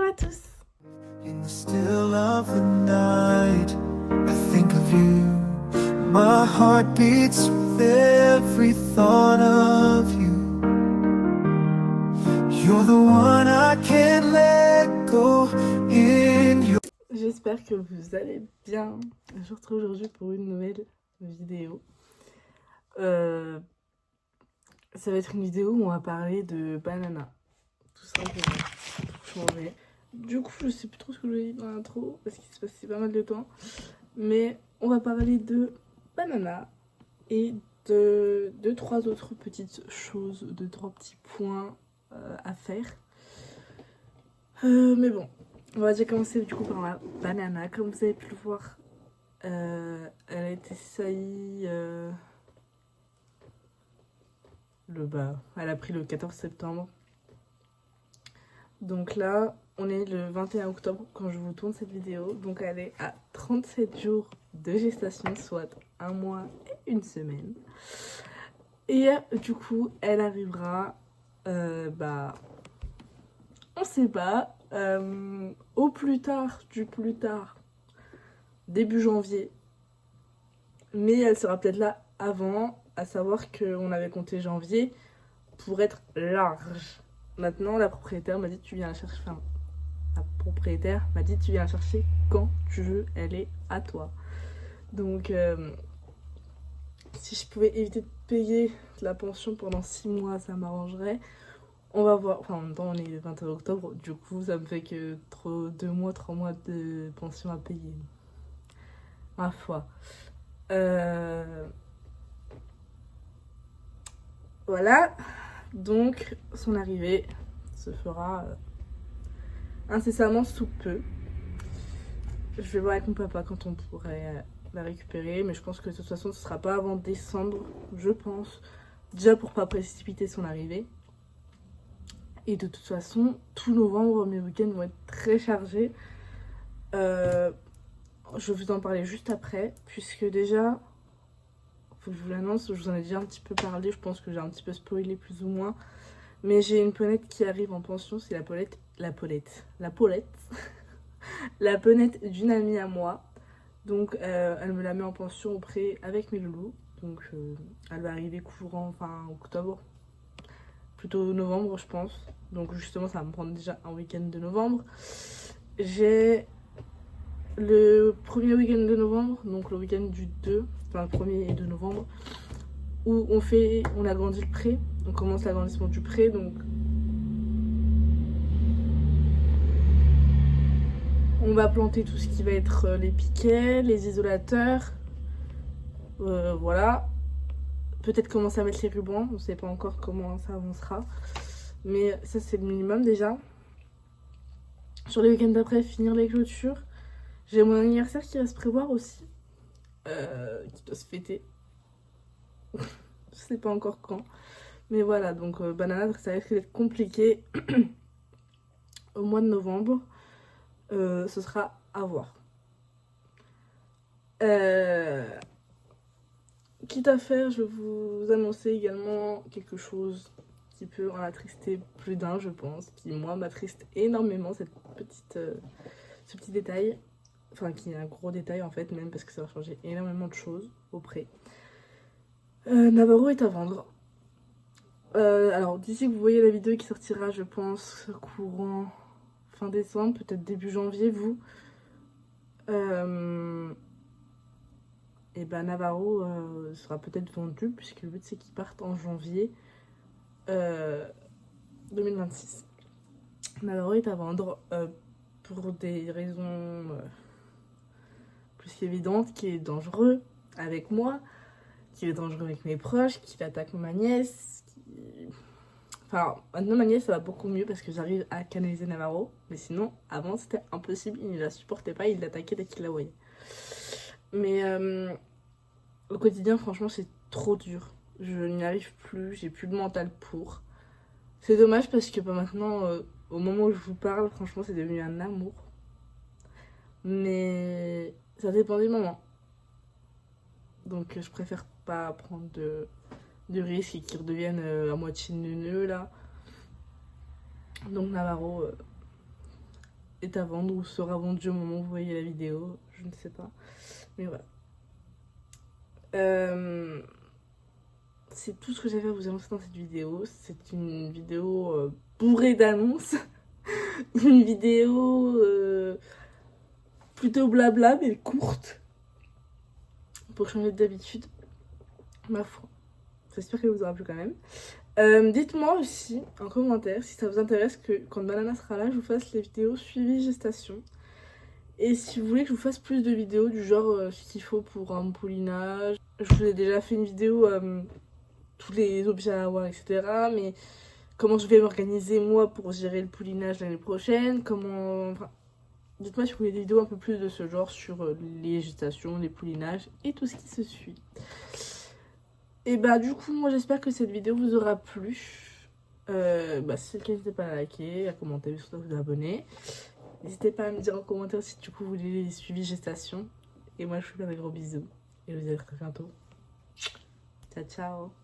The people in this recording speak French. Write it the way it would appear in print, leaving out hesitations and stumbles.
Bonjour à tous. In the still of the night, I think of you. My heart beats with every thought of you. You're the one I can't let go in your... J'espère que vous allez bien. Je vous retrouve aujourd'hui pour une nouvelle vidéo. Ça va être une vidéo où on va parler de banana. Tout simplement. Pour changer. Du coup, je sais plus trop ce que je vais dire dans l'intro parce qu'il se passait pas mal de temps. Mais on va parler de banana et de 2-3 autres petites choses, 2-3 petits points à faire. Mais bon, on va déjà commencer du coup par la banana. Comme vous avez pu le voir, elle a été saillie elle a pris le 14 septembre. Donc là, on est le 21 octobre quand je vous tourne cette vidéo. Donc elle est à 37 jours de gestation, soit 1 mois et 1 semaine. Et du coup, elle arrivera, on sait pas, au plus tard, début janvier. Mais elle sera peut-être là avant, à savoir qu'on avait compté janvier pour être large. Maintenant, la propriétaire m'a dit tu viens la chercher. Enfin, la propriétaire m'a dit tu viens la chercher quand tu veux, elle est à toi. Donc, si je pouvais éviter de payer la pension pendant 6 mois, ça m'arrangerait. On va voir. Enfin, en même temps, on est le 21 octobre, du coup, ça me fait que 2 mois, 3 mois de pension à payer. Ma foi. Voilà. Donc, son arrivée se fera incessamment sous peu. Je vais voir avec mon papa quand on pourrait la récupérer, mais je pense que de toute façon, ce sera pas avant décembre, je pense. Déjà pour pas précipiter son arrivée. Et de toute façon, tout novembre, mes week-ends vont être très chargés. Je vais vous en parler juste après, puisque déjà, faut que je vous l'annonce, je vous en ai déjà un petit peu parlé, je pense que j'ai un petit peu spoilé plus ou moins. Mais j'ai une ponette qui arrive en pension, c'est la Paulette. La ponette d'une amie à moi. Donc elle me la met en pension auprès avec mes loulous. Donc elle va arriver courant fin octobre. Plutôt novembre je pense. Donc justement ça va me prendre déjà un week-end de novembre. J'ai le premier week-end de novembre, donc le week-end du 2, enfin le 1er et 2 novembre, où on agrandit le pré. On commence l'agrandissement du pré, donc on va planter tout ce qui va être les piquets, les isolateurs, voilà. Peut-être commencer à mettre les rubans, on ne sait pas encore comment ça avancera. Mais ça c'est le minimum déjà. Sur les week-ends d'après, finir les clôtures. J'ai mon anniversaire qui va se prévoir aussi. Qui doit se fêter. Je sais pas encore quand. Mais voilà, donc banana, ça risque d'être compliqué. Au mois de novembre, ce sera à voir. Quitte à faire, je vais vous annoncer également quelque chose qui peut en attrister plus d'un, je pense, qui moi m'attriste énormément, ce petit détail, enfin qui est un gros détail en fait, même parce que ça va changer énormément de choses auprès. Navarro est à vendre. Alors d'ici que vous voyez la vidéo qui sortira, je pense, courant fin décembre, peut-être début janvier, vous. Et ben Navarro sera peut-être vendu, puisque le but c'est qu'il parte en janvier 2026. Navarro est à vendre pour des raisons plus qu'évidentes, qui est dangereux avec moi, qui est dangereux avec mes proches, qui attaque ma nièce. Enfin, maintenant ma nièce ça va beaucoup mieux parce que j'arrive à canaliser Navarro, mais sinon avant c'était impossible, il ne la supportait pas, il l'attaquait dès qu'il la voyait. Mais au quotidien, franchement, c'est trop dur. Je n'y arrive plus, j'ai plus de mental pour. C'est dommage parce que maintenant, au moment où je vous parle, franchement, c'est devenu un amour. Mais ça dépend des moments. Donc je préfère pas prendre de risques et qu'ils redeviennent à moitié neuneux là. Donc Navarro est à vendre ou sera vendu au moment où vous voyez la vidéo, je ne sais pas. Mais voilà. C'est tout ce que j'avais à vous annoncer dans cette vidéo. C'est une vidéo bourrée d'annonces. Une vidéo plutôt blabla mais courte. Pour changer d'habitude. Ma foi. J'espère qu'elle vous aura plu quand même. Dites-moi aussi en commentaire si ça vous intéresse que quand Banana sera là, je vous fasse les vidéos suivi gestation. Et si vous voulez que je vous fasse plus de vidéos du genre ce qu'il faut pour un poulinage. Je vous ai déjà fait une vidéo tous les objets à avoir, etc. Mais comment je vais m'organiser moi pour gérer le poulinage l'année prochaine. Enfin, dites-moi si vous voulez des vidéos un peu plus de ce genre sur les gestations, les poulinages et tout ce qui se suit. Et bah du coup moi j'espère que cette vidéo vous aura plu. Si c'est le cas, n'hésitez pas à liker, à commenter, surtout à vous abonner. N'hésitez pas à me dire en commentaire si du coup vous voulez les suivis gestation. Et moi je vous fais des gros bisous. Et je vous dis à très bientôt. Ciao ciao.